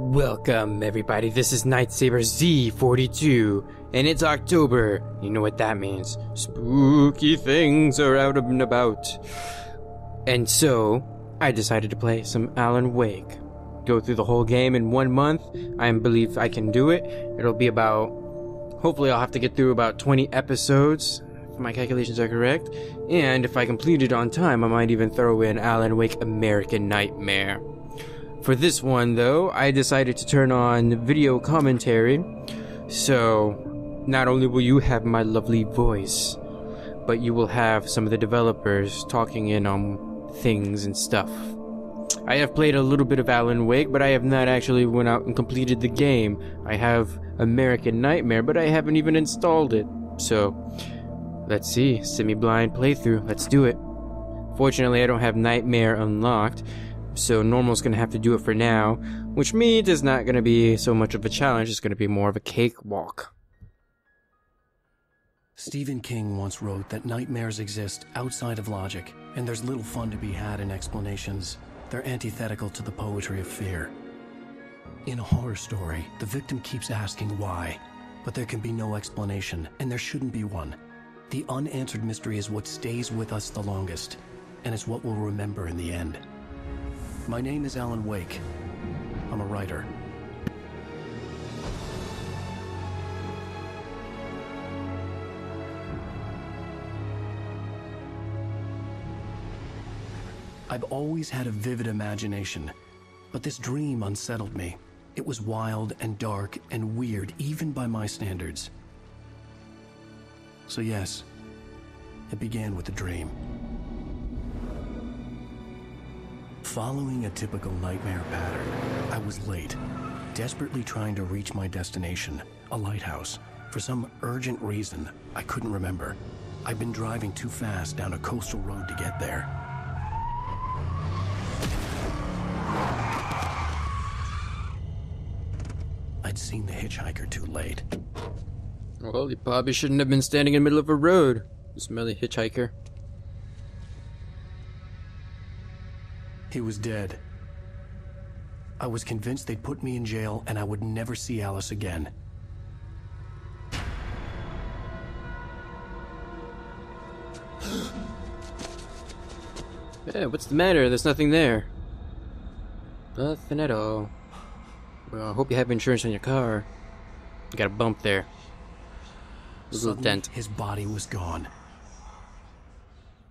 Welcome everybody, this is Nightsaber Z42, and it's October. You know what that means. Spooky things are out and about. And so, I decided to play some Alan Wake. Go through the whole game in 1 month. I believe I can do it. It'll be about, hopefully I'll have to get through about 20 episodes, if my calculations are correct. And if I complete it on time, I might even throw in Alan Wake American Nightmare. For this one, though, I decided to turn on video commentary, so not only will you have my lovely voice, but you will have some of the developers talking in on things and stuff. I have played a little bit of Alan Wake, but I have not actually went out and completed the game. I have American Nightmare, but I haven't even installed it. So, let's see, semi-blind playthrough, let's do it. Fortunately, I don't have Nightmare unlocked, so normal's gonna have to do it for now, which means it's not gonna be so much of a challenge, it's gonna be more of a cakewalk. Stephen King once wrote that nightmares exist outside of logic, and there's little fun to be had in explanations. They're antithetical to the poetry of fear. In a horror story, the victim keeps asking why, but there can be no explanation, and there shouldn't be one. The unanswered mystery is what stays with us the longest, and it's what we'll remember in the end. My name is Alan Wake. I'm a writer. I've always had a vivid imagination, but this dream unsettled me. It was wild and dark and weird, even by my standards. So yes, it began with a dream. Following a typical nightmare pattern, I was late, desperately trying to reach my destination, a lighthouse. For some urgent reason, I couldn't remember. I'd been driving too fast down a coastal road to get there. I'd seen the hitchhiker too late. Well, you probably shouldn't have been standing in the middle of a road, you smelly hitchhiker. He was dead. I was convinced they'd put me in jail and I would never see Alice again. Yeah, what's the matter? There's nothing there. Nothing at all. Well, I hope you have insurance on your car. You got a bump there. A little dent. His body was gone.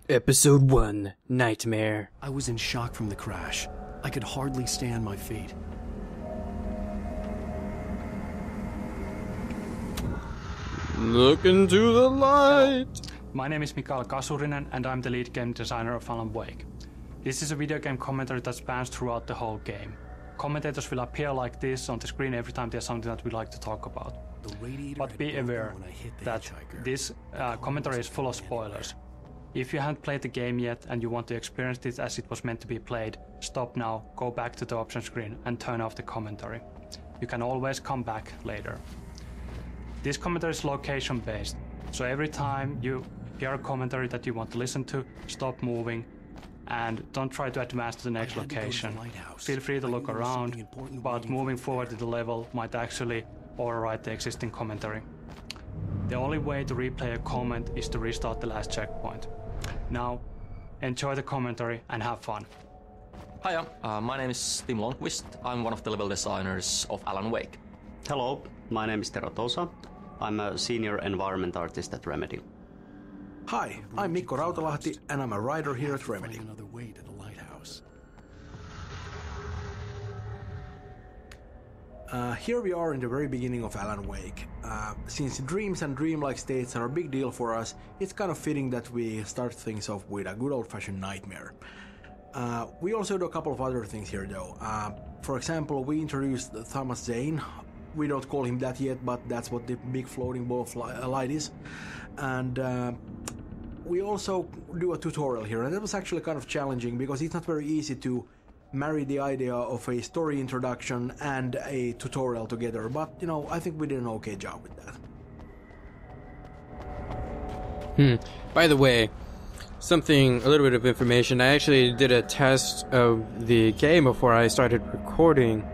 Episode 1, Nightmare. I was in shock from the crash. I could hardly stay on my feet. Look into the light! My name is Mikael Kasurinen and I'm the lead game designer of Alan Wake. This is a video game commentary that spans throughout the whole game. Commentators will appear like this on the screen every time there's something that we like to talk about. But be aware that this commentary is full of spoilers. If you haven't played the game yet and you want to experience it as it was meant to be played, stop now, go back to the option screen and turn off the commentary. You can always come back later. This commentary is location based, so every time you hear a commentary that you want to listen to, stop moving and don't try to advance to the next location. Feel free to look around, but moving forward to the level might actually override the existing commentary. The only way to replay a comment is to restart the last checkpoint. Now, enjoy the commentary and have fun. Hiya, my name is Tim Lundqvist. I'm one of the level designers of Alan Wake. Hello, my name is Tero Tosa. I'm a senior environment artist at Remedy. Hi, I'm Mikko Rautalahti and I'm a writer here at Remedy. Another way to the lighthouse. Here we are in the very beginning of Alan Wake. Since dreams and dreamlike states are a big deal for us, it's kind of fitting that we start things off with a good old-fashioned nightmare. We also do a couple of other things here though. For example, we introduced Thomas Zane. We don't call him that yet, but that's what the big floating ball of light is. And we also do a tutorial here, and that was actually kind of challenging because it's not very easy to marry the idea of a story introduction and a tutorial together, but you know, I think we did an okay job with that. By the way, a little bit of information. I actually did a test of the game before I started recording,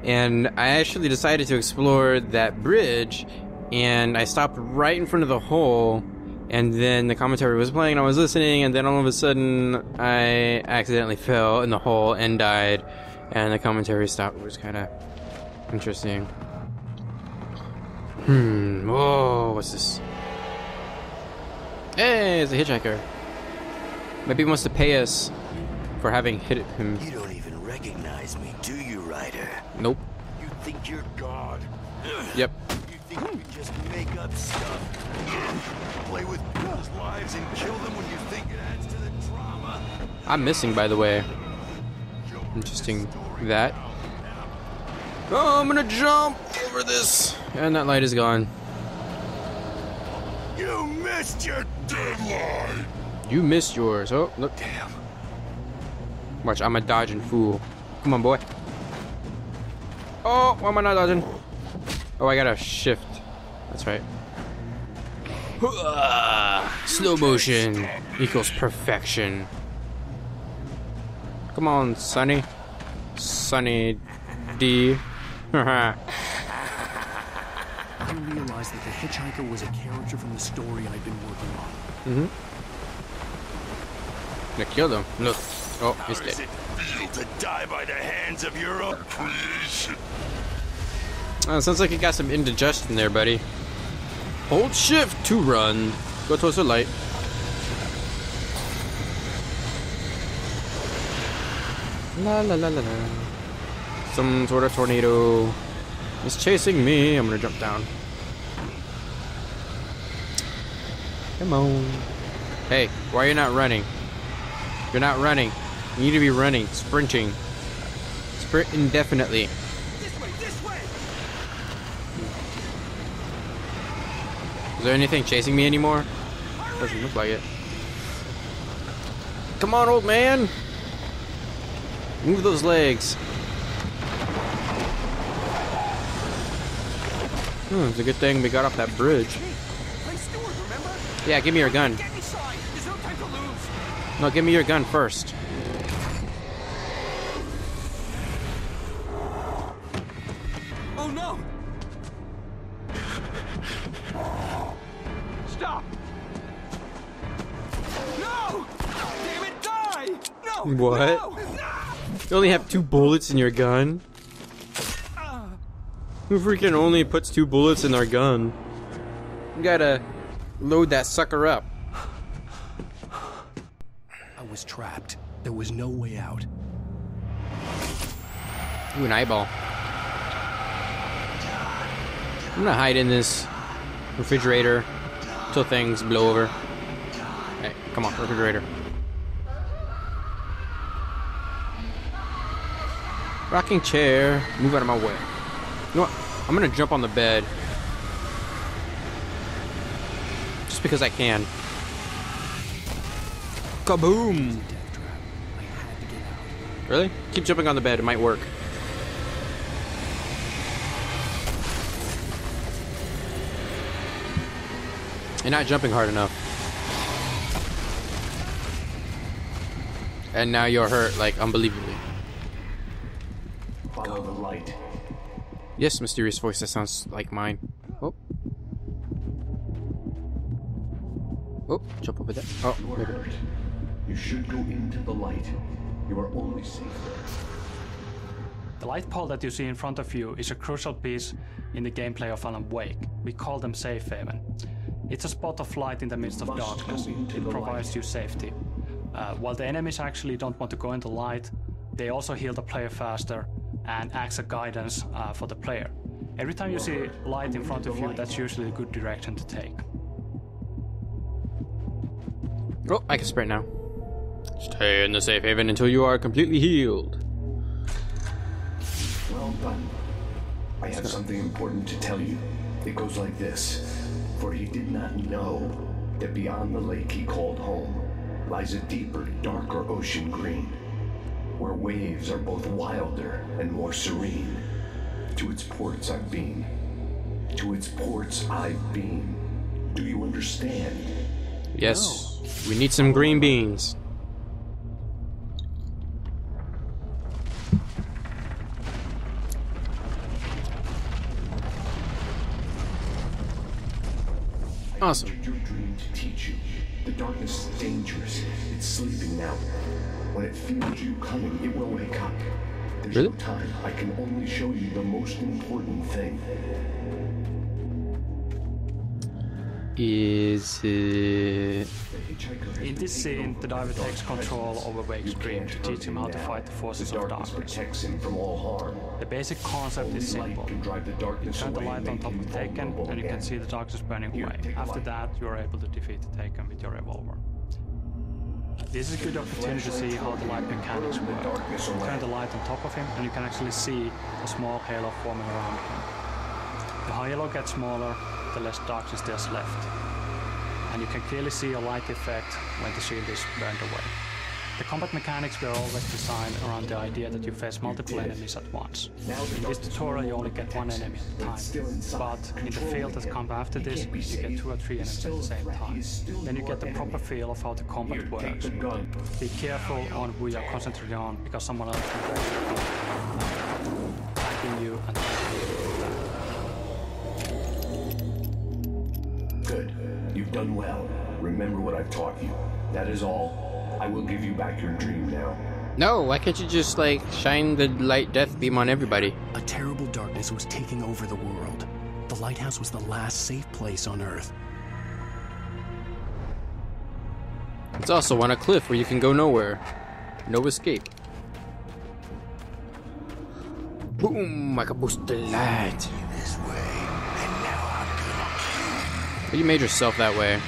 and I actually decided to explore that bridge, and I stopped right in front of the hole, and then the commentary was playing, and I was listening, and then all of a sudden I accidentally fell in the hole and died, and the commentary stopped. It was kind of interesting. Whoa, what's this? Hey, it's a hitchhiker. Maybe he wants to pay us for having hit him. You don't even recognize me, do you, Ryder? Nope. You think you're God? Yep. You think you can just make up stuff? Play with people's lives and kill them when you think it adds to the drama? I'm missing, by the way. Interesting that. Oh, I'm gonna jump over this. And that light is gone. You missed your deadline! You missed yours. Oh, look. Damn. Watch, I'm a dodging fool. Come on, boy. Oh, why am I not dodging? Oh, I gotta shift. That's right. Slow motion equals perfection. Come on, Sonny. Sonny D. I realized that the hitchhiker was a character from the story I'd been working on. I killed him. Look. Oh, he's How does dead. it feel to die by the hands of your own creation? Oh, sounds like you got some indigestion there, buddy. Hold shift to run. Go towards the light. La la la la la. Some sort of tornado is chasing me. I'm gonna jump down. Come on. Hey, why are you not running? You're not running. You need to be running, sprinting. Sprint indefinitely. This way, this way! Is there anything chasing me anymore? Doesn't look like it. Come on, old man! Move those legs. It's a good thing we got off that bridge. Hey, Stewart, remember? Yeah, give me your gun. Get inside! There's no time to lose! No, give me your gun first. Oh no! Stop! No! Damn it, die! No! What? No! You only have 2 bullets in your gun? Who freaking only puts 2 bullets in their gun? You gotta load that sucker up. I was trapped. There was no way out. Ooh, an eyeball. I'm gonna hide in this refrigerator until things blow over. Hey, come on, refrigerator. Rocking chair. Move out of my way. You know what? I'm gonna jump on the bed. Just because I can. Kaboom! Death trap. I had to get out. Really? Keep jumping on the bed, it might work. You're not jumping hard enough. And now you're hurt, like, unbelievably. Follow the light. Yes, mysterious voice, that sounds like mine. Oh. Oh, jump over there. Oh, You are maybe. hurt. You should go into the light. You are only safe there. The light pole that you see in front of you is a crucial piece in the gameplay of Alan Wake. We call them safe haven. It's a spot of light in the midst of must darkness. go into It the provides light. you safety. While the enemies actually don't want to go into light, they also heal the player faster and acts as guidance for the player. Every time you see light in front of you, that's usually a good direction to take. Oh, I can sprint now. Stay in the safe haven until you are completely healed. Well done. I have something important to tell you. It goes like this. For he did not know that beyond the lake he called home lies a deeper, darker ocean green, where waves are both wilder and more serene. To its ports I've been. To its ports I've been. Do you understand? Yes, we need some green beans. Awesome. entered your dream to teach you. The darkness is dangerous. It's sleeping now. When it feels you coming, it will wake up. There's Really? no time. I can only show you the most important thing. Is it... In this scene, the diver takes control over Wake's dream to teach him how to fight the forces of darkness. Protects him from all harm. The basic concept is simple. Can drive the darkness Turn the away, light on top making of you Taken, vulnerable and you can again. see the darkness burning away. After that, you are able to defeat the Taken with your revolver. This is a good opportunity to see how the light mechanics work. Turn the light on top of him, and you can actually see a small halo forming around him. The halo gets smaller, the less darkness there's left. And you can clearly see a light effect when the shield is burned away. The combat mechanics were always designed around the idea that you face multiple enemies at once. In this tutorial you only get one enemy at a time, but in the field that comes after this, you get 2 or 3 enemies at the same time. Then you get the proper feel of how the combat works. Be careful on who you're concentrating on, because someone else can be attacking you and Good. You've done well. Remember what I've taught you. That is all. I will give you back your dream now. No, why can't you just, like, shine the light death beam on everybody? A terrible darkness was taking over the world. The lighthouse was the last safe place on Earth. It's also on a cliff where you can go nowhere. No escape. Boom! I can boost the light. This way, and now I'm gonna You made yourself that way.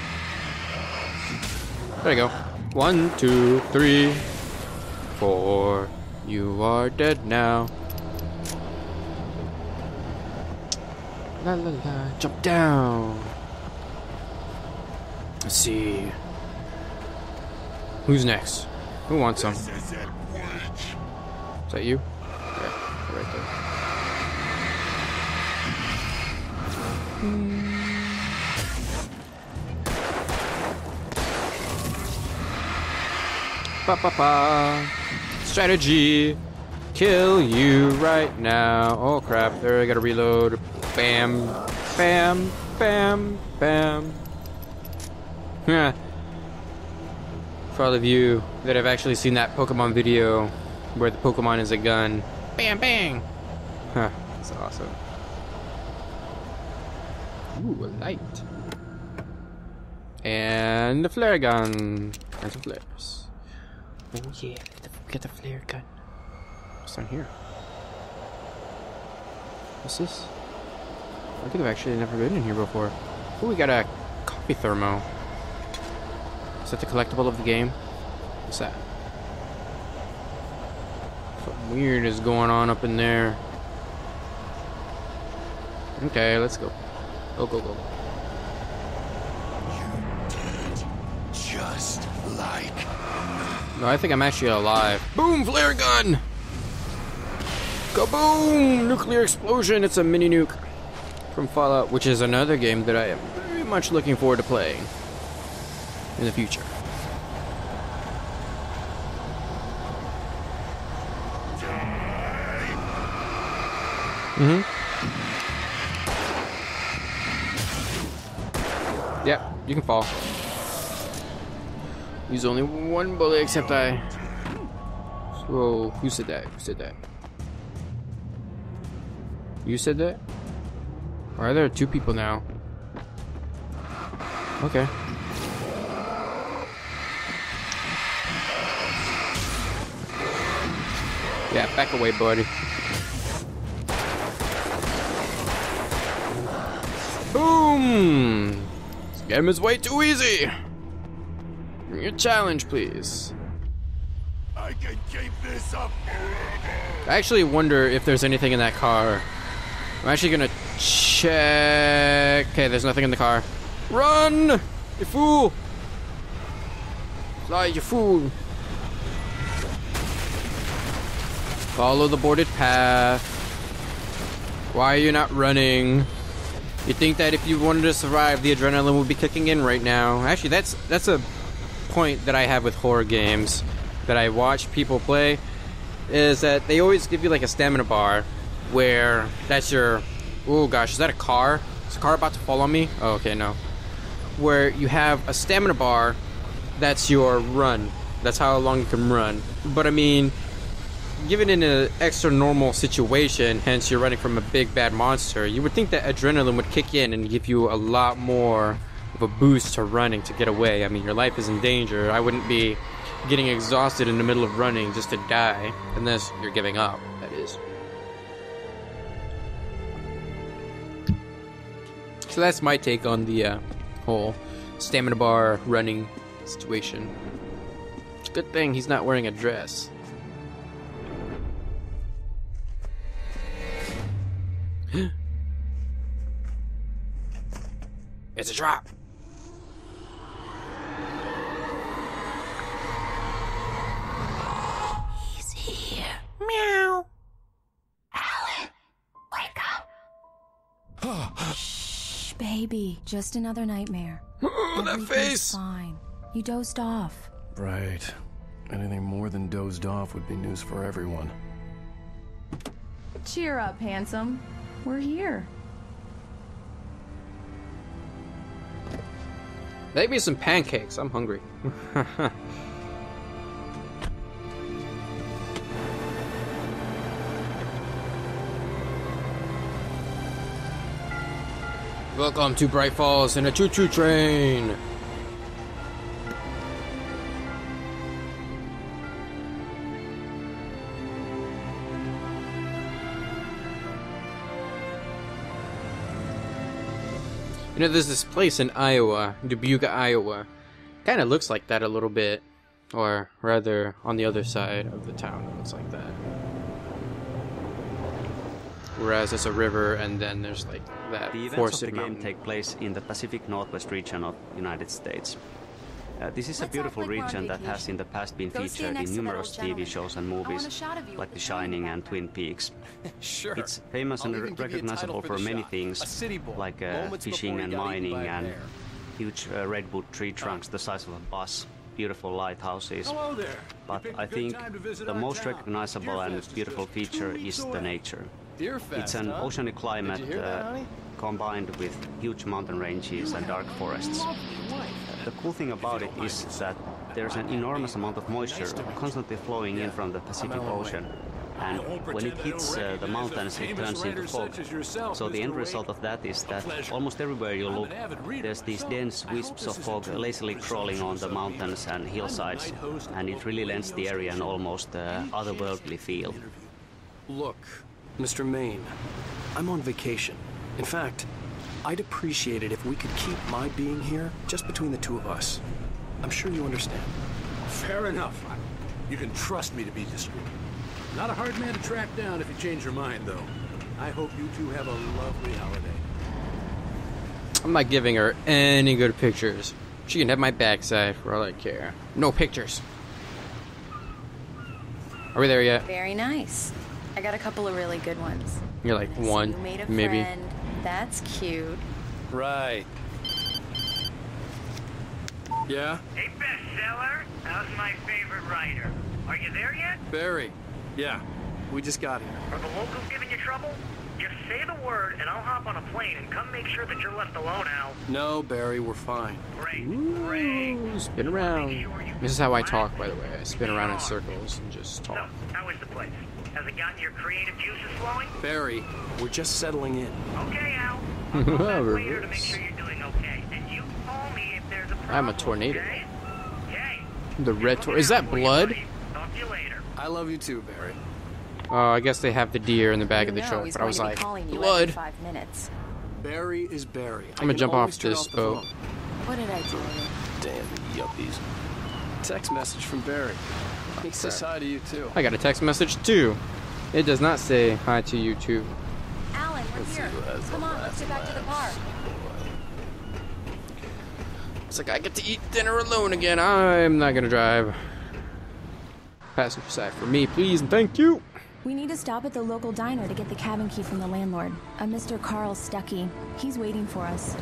There you go. 1, 2, 3, 4. You are dead now. La la la. Jump down. Let's see. Who's next? Who wants some? Is that you? Yeah, right there. Ba ba ba. Strategy. Kill you right now. Oh crap, there I gotta reload. Bam. Bam. Bam. Bam. Yeah. For all of you that have actually seen that Pokemon video where the Pokemon is a gun. Bam bang. Huh. That's awesome. Ooh, a light. And the flare gun. And some flares. Oh yeah, get the flare gun. What's down here? What's this? I think I've actually never been in here before. Oh, we got a coffee thermo. Is that the collectible of the game? What's that? Something weird is going on up in there. Okay, let's go. Go, go, go. just like. No, I think I'm actually alive. Boom! Flare gun! Kaboom! Nuclear explosion! It's a mini nuke from Fallout, which is another game that I am very much looking forward to playing in the future. Yep, you can fall. Use only one bullet, except I... Whoa, who said that? Who said that? You said that? Or are there 2 people now? Okay. Yeah, back away, buddy. Boom! This game is way too easy! Give me a challenge, please. I can keep this up forever. I actually wonder if there's anything in that car. I'm actually gonna check. Okay, there's nothing in the car. Run! You fool! Fly, you fool! Follow the boarded path. Why are you not running? You think that if you wanted to survive, the adrenaline would be kicking in right now. Actually, that's a point that I have with horror games that I watch people play, is that they always give you like a stamina bar where that's your... Oh gosh, is that a car? Is a car about to fall on me? Oh, okay, no. where you have a stamina bar. That's your run. That's how long you can run. But I mean, given in an extra normal situation, hence you're running from a big bad monster, you would think that adrenaline would kick in and give you a lot more of a boost to running to get away. I mean, your life is in danger. I wouldn't be getting exhausted in the middle of running just to die, unless you're giving up, that is. So that's my take on the whole stamina bar running situation. Good thing he's not wearing a dress. It's a trap. He's here. Meow. Alan, wake up. Shh, baby. Just another nightmare. That face. Fine. You dozed off. Right. Anything more than dozed off would be news for everyone. Cheer up, handsome. We're here. Make me some pancakes. I'm hungry. Welcome to Bright Falls in a choo-choo train. You know, there's this place in Iowa, Dubuque, Iowa. Kind of looks like that a little bit. Or rather, on the other side of the town, it looks like that. Whereas it's a river, and then there's like that The events of forested the game mountain. take place in the Pacific Northwest region of United States. This is a beautiful region that has in the past been featured in numerous TV shows and movies, like The Shining and Twin Peaks. Sure. It's famous and recognizable for many things, like fishing and mining and huge redwood tree trunks the size of a bus, beautiful lighthouses. Hello there. But I think the most recognizable and beautiful feature is the nature. It's an oceanic climate combined with huge mountain ranges and dark forests. The cool thing about it is that there's an enormous amount of moisture constantly flowing in from the Pacific Ocean. And when it hits the mountains, it turns into fog. So the end result of that is that almost everywhere you look, there's these dense wisps of fog lazily crawling on the mountains and hillsides. And it really lends the area an almost otherworldly feel. Look, Mr. Maine, I'm on vacation. In fact, I'd appreciate it if we could keep my being here just between the two of us. I'm sure you understand. Fair enough. You can trust me to be discreet. Not a hard man to track down if you change your mind, though. I hope you two have a lovely holiday. I'm not giving her any good pictures. She can have my backside for all I care. No pictures. Are we there yet? Very nice. I got a couple of really good ones. You're like So one, you made a maybe. friend. That's cute. Right. Yeah? Hey, bestseller, how's my favorite writer? Are you there yet? Barry. Yeah. We just got here. Are the locals giving you trouble? Just say the word, and I'll hop on a plane and come make sure that you're left alone, Al. No, Barry, we're fine. Great, Ooh, spin around. This is how I talk, by the way. I spin around in circles and just So, talk. how is the place? Has it gotten your creative juices flowing? Barry, we're just settling in. Okay, Al. I'll call back later to make sure you're doing okay. And you call me if there's a problem. I'm a tornado. Okay? Okay. The red is that blood? Talk to you later. I love you too, Barry. I guess they have the deer in the back of the You know truck, he's but I was going to like, be calling you blood. every 5 minutes. Barry is Barry. I'm gonna jump off this boat. What did I do? Damn yuppies. Text message from Barry. He says hi to you too. I got a text message too. It does not say hi to you too. Alan, we're here. Come on, let's get back to the park. It's like I get to eat dinner alone again. I'm not gonna drive. Passenger side for me, please, and thank you. We need to stop at the local diner to get the cabin key from the landlord, a Mr. Carl Stuckey. He's waiting for us.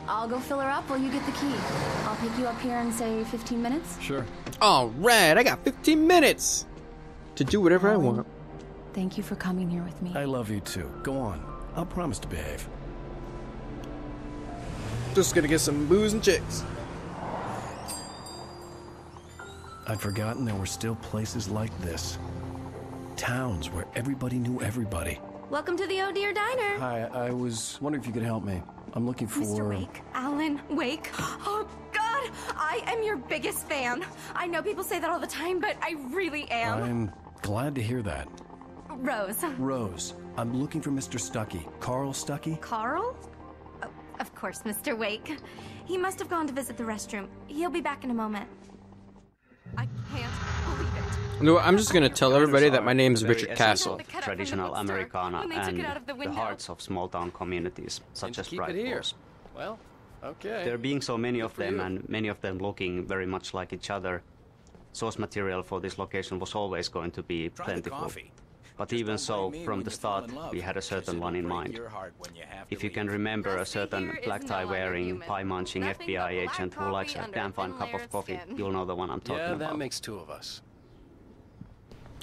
I'll go fill her up while you get the key. I'll pick you up here in, say, 15 minutes? Sure. All right, I got 15 minutes to do whatever I want. Thank you for coming here with me. I love you too. Go on. I'll promise to behave. Just gonna get some booze and chicks. I'd forgotten there were still places like this. Towns where everybody knew everybody. Welcome to the Oh Dear Diner. Hi, I was wondering if you could help me. I'm looking for... Mr. Wake. Alan Wake. Oh, God! I am your biggest fan. I know people say that all the time, but I really am. I'm glad to hear that. Rose. Rose, I'm looking for Mr. Stuckey. Carl Stuckey? Carl? Oh, of course, Mr. Wake. He must have gone to visit the restroom. He'll be back in a moment. I can't believe it. No, I'm just gonna tell everybody that my name is Richard Castle. Traditional Americana and the hearts of small-town communities, such as Bright Falls. Well, okay. There being so many of them, and many of them looking very much like each other, source material for this location was always going to be plentiful. But even so, from the start, we had a certain one in mind. If you can remember a certain black tie-wearing, pie-munching FBI agent who likes a damn fine cup of coffee, you'll know the one I'm talking about. Yeah, that makes two of us.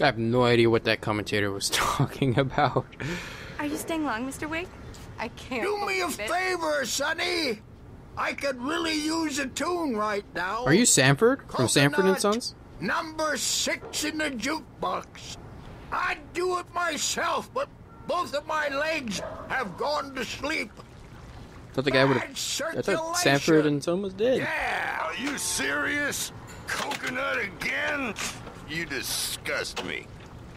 I have no idea what that commentator was talking about. Are you staying long, Mr. Wake? I can't. Do me a favor, Sonny. I could really use a tune right now. Are you Sanford from Sanford and Sons? Number 6 in the jukebox. I'd do it myself, but both of my legs have gone to sleep. I thought the guy would have. I thought Sanford and Son was dead. Yeah, are you serious? Coconut again? You disgust me.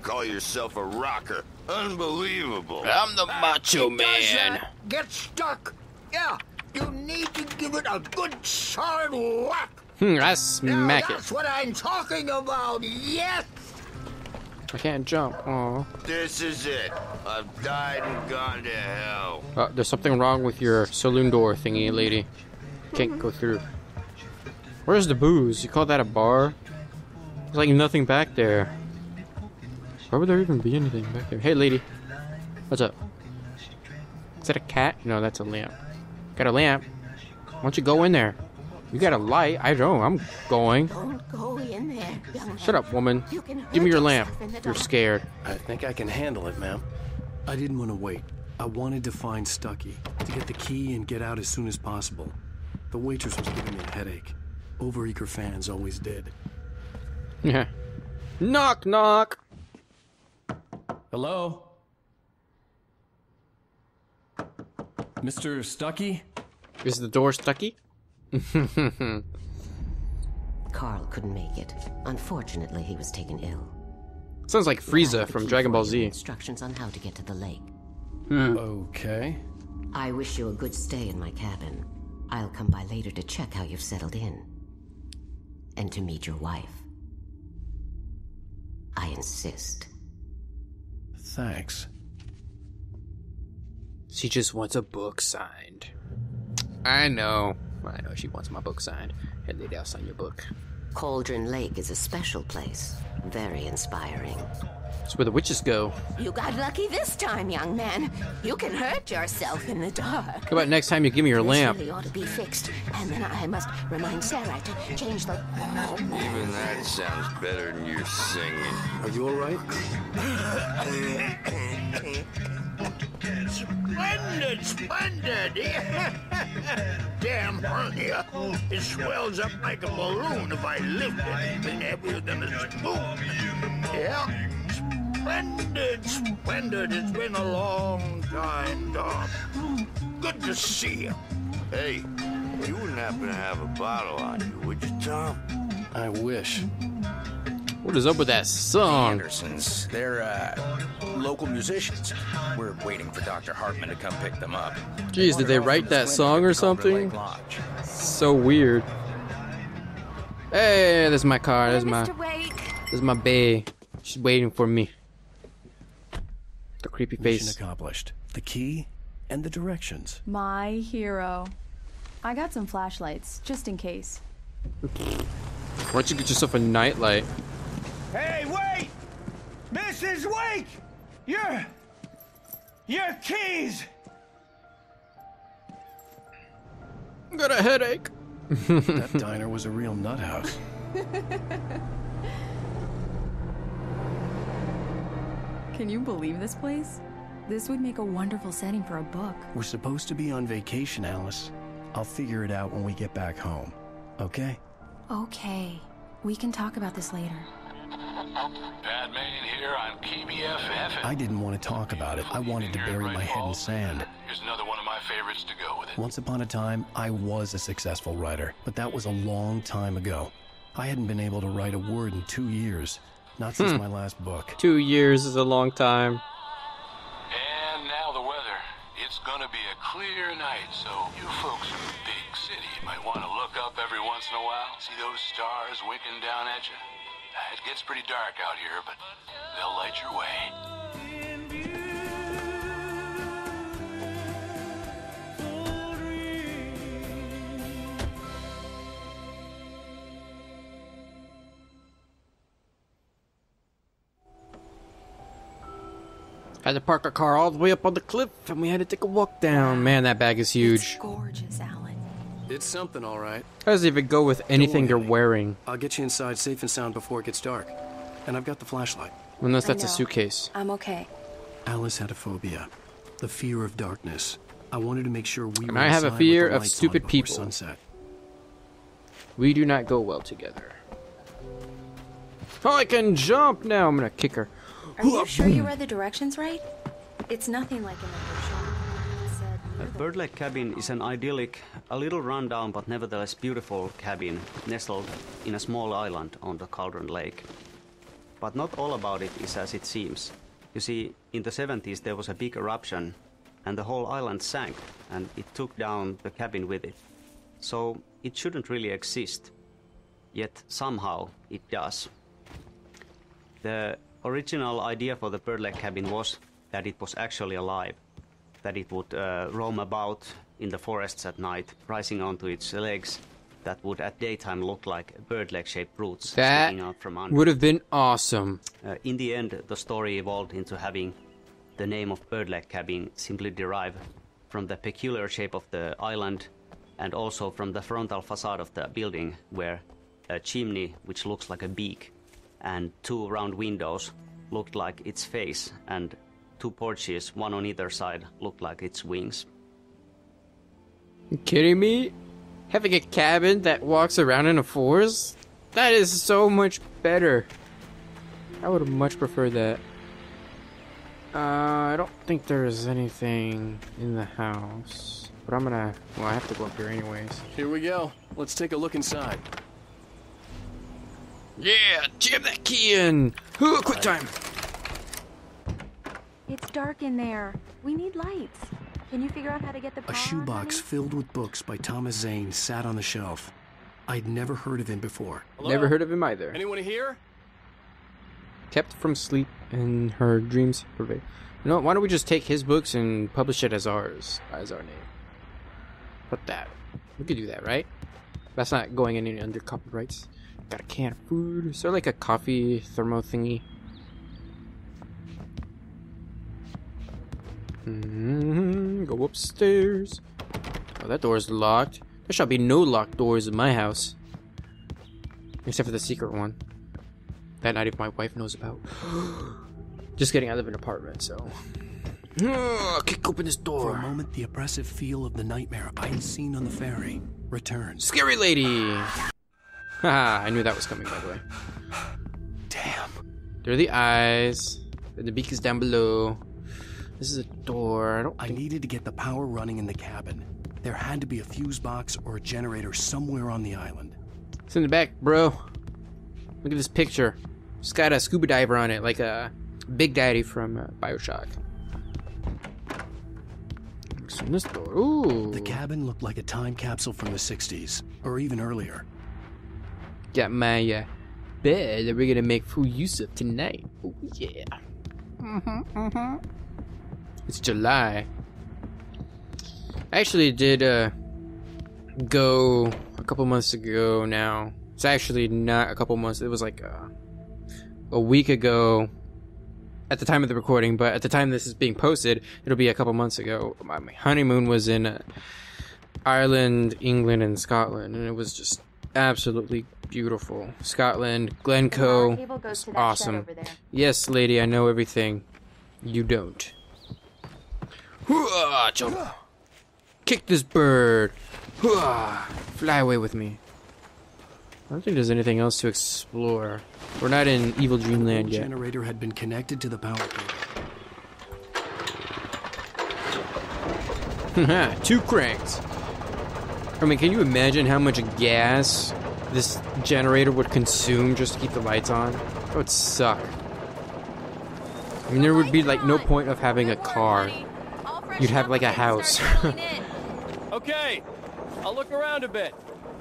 Call yourself a rocker. Unbelievable. I'm the macho man. Get stuck. Yeah, you need to give it a good solid whack. I smack it. That's what I'm talking about. Yes. I can't jump. Aw. This is it. I've died and gone to hell. There's something wrong with your saloon door thingy, lady. Can't go through. Where's the booze? You call that a bar? There's like nothing back there. Why would there even be anything back there? Hey, lady. What's up? Is that a cat? No, that's a lamp. Got a lamp? Why don't you go in there? You got a light? I don't. I'm going. Don't go in there, young Shut up, woman. Give me your lamp. You're scared. I think I can handle it, ma'am. I didn't want to wait. I wanted to find Stuckey, to get the key and get out as soon as possible. The waitress was giving me a headache. Overeager fans always did. Yeah. Knock, knock. Hello? Mr. Stuckey? Is the door Stuckey? Carl couldn't make it. Unfortunately, he was taken ill. Sounds like Frieza from Dragon Ball Z. Instructions on how to get to the lake. Okay. I wish you a good stay in my cabin. I'll come by later to check how you've settled in. And to meet your wife. I insist. Thanks. She just wants a book signed. I know she wants my book signed. Hey, lady, I'll sign your book. Cauldron Lake is a special place. Very inspiring. It's where the witches go. You got lucky this time, young man. You can hurt yourself in the dark. How about next time you give me your lamp? This really ought to be fixed. And then I must remind Sarah to change the... Even that sounds better than your singing. Are you all right? Splendid, splendid. Damn hernia. It swells up like a balloon if I lift it heavier than a spoon. Yeah. Splendid, splendid. It's been a long time, Doc. Good to see you. Hey, you wouldn't happen to have a bottle on you, would you, Tom? I wish. What is up with that song? Andersons. They're, local musicians. We're waiting for Dr. Hartman to come pick them up. Jeez, did they write that song or something? So weird. Hey, this is my car. This is my bae. She's waiting for me. The creepy face. Mission accomplished. The key and the directions. My hero. I got some flashlights, just in case. Why don't you get yourself a nightlight? Hey, wait! Mrs. Wake! Your keys! I got a headache. That diner was a real nut house. Can you believe this place? This would make a wonderful setting for a book. We're supposed to be on vacation, Alice. I'll figure it out when we get back home. Okay? Okay. We can talk about this later. Bad man here on KBFF. I didn't want to talk about it. I wanted to bury my head in sand. Here's another one of my favorites to go with it. Once upon a time, I was a successful writer, but that was a long time ago. I hadn't been able to write a word in 2 years. Not since my last book. 2 years is a long time. And now the weather. It's gonna be a clear night, so you folks in the big city might want to look up every once in a while. See those stars winking down at you? It gets pretty dark out here, but they'll light your way. Had to park our car all the way up on the cliff, and we had to take a walk down. Man, that bag is huge. It's gorgeous, Alan. It's something, all right. How does it even go with anything you're wearing? I'll get you inside safe and sound before it gets dark. And I've got the flashlight. Unless that's a suitcase. I'm okay. Alice had a phobia. The fear of darkness. I wanted to make sure we were I have a inside fear with the of lights stupid on before people. Sunset. We do not go well together. Oh, I can jump now. I'm gonna kick her. Are you sure you read the directions right? It's nothing like in the brochure. It said Bird Lake Cabin is an idyllic, a little rundown but nevertheless beautiful cabin nestled in a small island on the Cauldron Lake. But not all about it is as it seems. You see, in the 70s there was a big eruption and the whole island sank and it took down the cabin with it. So it shouldn't really exist. Yet somehow it does. The original idea for the Bird Lake Cabin was that it was actually alive, that it would roam about in the forests at night, rising onto its legs that would at daytime look like bird leg-shaped roots sticking out from under. Would have been awesome. In the end, the story evolved into having the name of Bird Lake Cabin simply derived from the peculiar shape of the island and also from the frontal facade of the building, where a chimney, which looks like a beak, and 2 round windows looked like its face, and 2 porches, one on either side, looked like its wings. You kidding me? Having a cabin that walks around in a forest? That is so much better. I would have much preferred that. I don't think there's anything in the house. But I'm gonna... Well, I have to go up here anyways. Here we go. Let's take a look inside. Yeah! Jam that key in! Ooh, quick time! it's dark in there. We need lights. Can you figure out how to get the power A on, shoebox honey? filled with books by Thomas Zane sat on the shelf. I'd never heard of him before. Hello? Never heard of him either. Anyone here? Kept from sleep and her dreams pervade. You know what, why don't we just take his books and publish it as ours, as our name? Put that. We could do that, right? That's not going any under copyrights. Got a can of food. Is there like a coffee thermo thingy? Go upstairs. Oh, that door is locked. There shall be no locked doors in my house. Except for the secret one. That not even my wife knows about. Just kidding, I live in an apartment, so... kick open this door. For a moment, the oppressive feel of the nightmare I'd seen on the ferry returned. Scary lady! Haha, I knew that was coming, by the way. Damn. There are the eyes. And the beak is down below. This is a door. I needed to get the power running in the cabin. There had to be a fuse box or a generator somewhere on the island. It's in the back, bro. Look at this picture. It's got a scuba diver on it, like a Big Daddy from Bioshock. What's in this door? Ooh. The cabin looked like a time capsule from the 60s, or even earlier. Got my bed that we're gonna make full use of tonight. Oh yeah. It's July. I actually did go a couple months ago now. It's actually not a couple months. It was like a week ago at the time of the recording, but at the time this is being posted, it'll be a couple months ago. My honeymoon was in Ireland, England, and Scotland, and it was just absolutely beautiful. Scotland, Glencoe, was awesome. Yes, lady, I know everything. You don't. Jump. Kick this bird. Fly away with me. I don't think there's anything else to explore. We're not in Evil Dreamland yet. The generator had been connected to the power grid. 2 cranks. I mean, can you imagine how much gas this generator would consume just to keep the lights on? That would suck. I mean, there would be like no point of having a car. You'd have like a house. Okay, I'll look around a bit.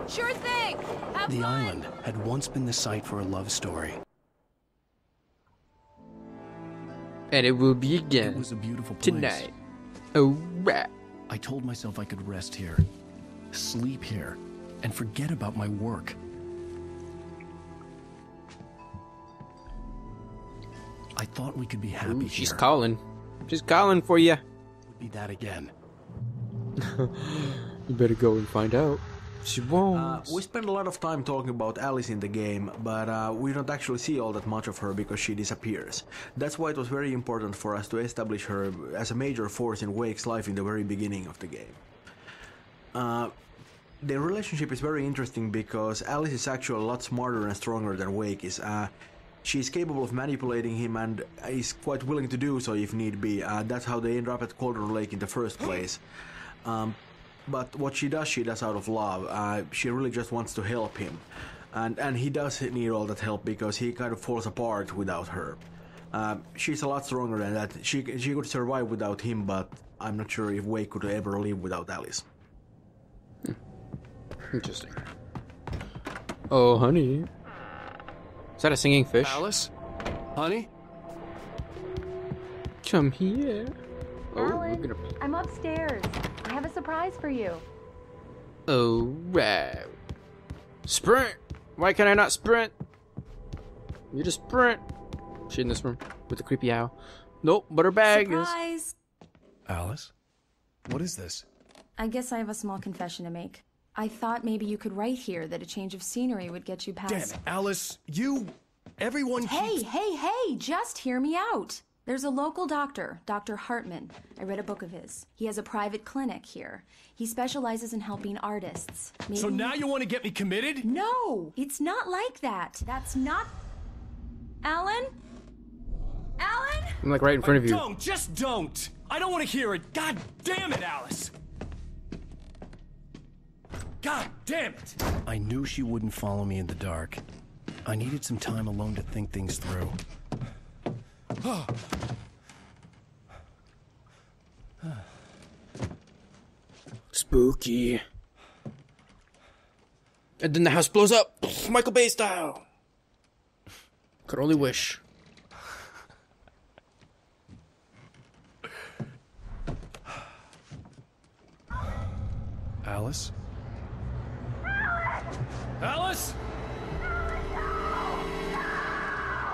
Sure thing. Have The fun. island had once been the site for a love story. And it will be again. It was a beautiful place. Tonight. Oh, rat. I told myself I could rest here, sleep here, and forget about my work. I thought we could be happy. Ooh, she's here. calling. She's calling for you. Would be that again. You better go and find out. She won't. We spend a lot of time talking about Alice in the game, but we don't actually see all that much of her because she disappears. That's why it was very important for us to establish her as a major force in Wake's life in the very beginning of the game. Their relationship is very interesting because Alice is actually a lot smarter and stronger than Wake is. She's capable of manipulating him and is quite willing to do so if need be. That's how they end up at Cauldron Lake in the first place. But what she does out of love. She really just wants to help him. And he does need all that help because he kind of falls apart without her. She's a lot stronger than that. She could survive without him, but I'm not sure if Wake could ever live without Alice. Interesting. Oh, honey. Is that a singing fish? Alice? Honey? Come here. Alan, I'm upstairs. I have a surprise for you. Oh, right. Sprint! Why can I not sprint? You just sprint. She in this room with the creepy owl. Nope, but her bag Surprise. Alice? What is this? I guess I have a small confession to make. I thought maybe you could write here that a change of scenery would get you past... Damn it, Alice, everyone Hey, just hear me out. There's a local doctor, Dr. Hartman. I read a book of his. He has a private clinic here. He specializes in helping artists. Maybe... So now you want to get me committed? No, it's not like that. That's not... Alan? Alan? I'm like right in front of you. Don't! I don't want to hear it. God damn it, Alice! God damn it! I knew she wouldn't follow me in the dark. I needed some time alone to think things through. Spooky. And then the house blows up. Michael Bay style. Could only wish. Alice? Alice?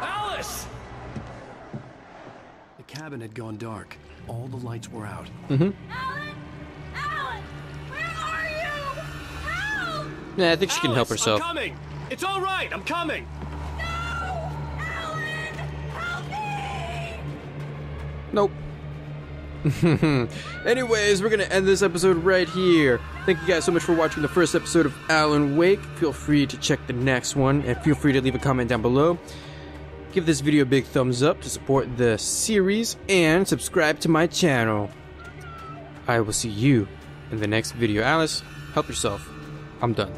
Alice! The cabin had gone dark. All the lights were out. Mm-hmm. Alan! Where are you? Help! Yeah, I think she can help herself. I'm coming! It's all right, I'm coming! No! Alan! Help me! Nope. Anyways, we're gonna end this episode right here. Thank you guys so much for watching the first episode of Alan Wake. Feel free to check the next one, and feel free to leave a comment down below. Give this video a big thumbs up to support the series, and subscribe to my channel. I will see you in the next video. Alice, help yourself. I'm done.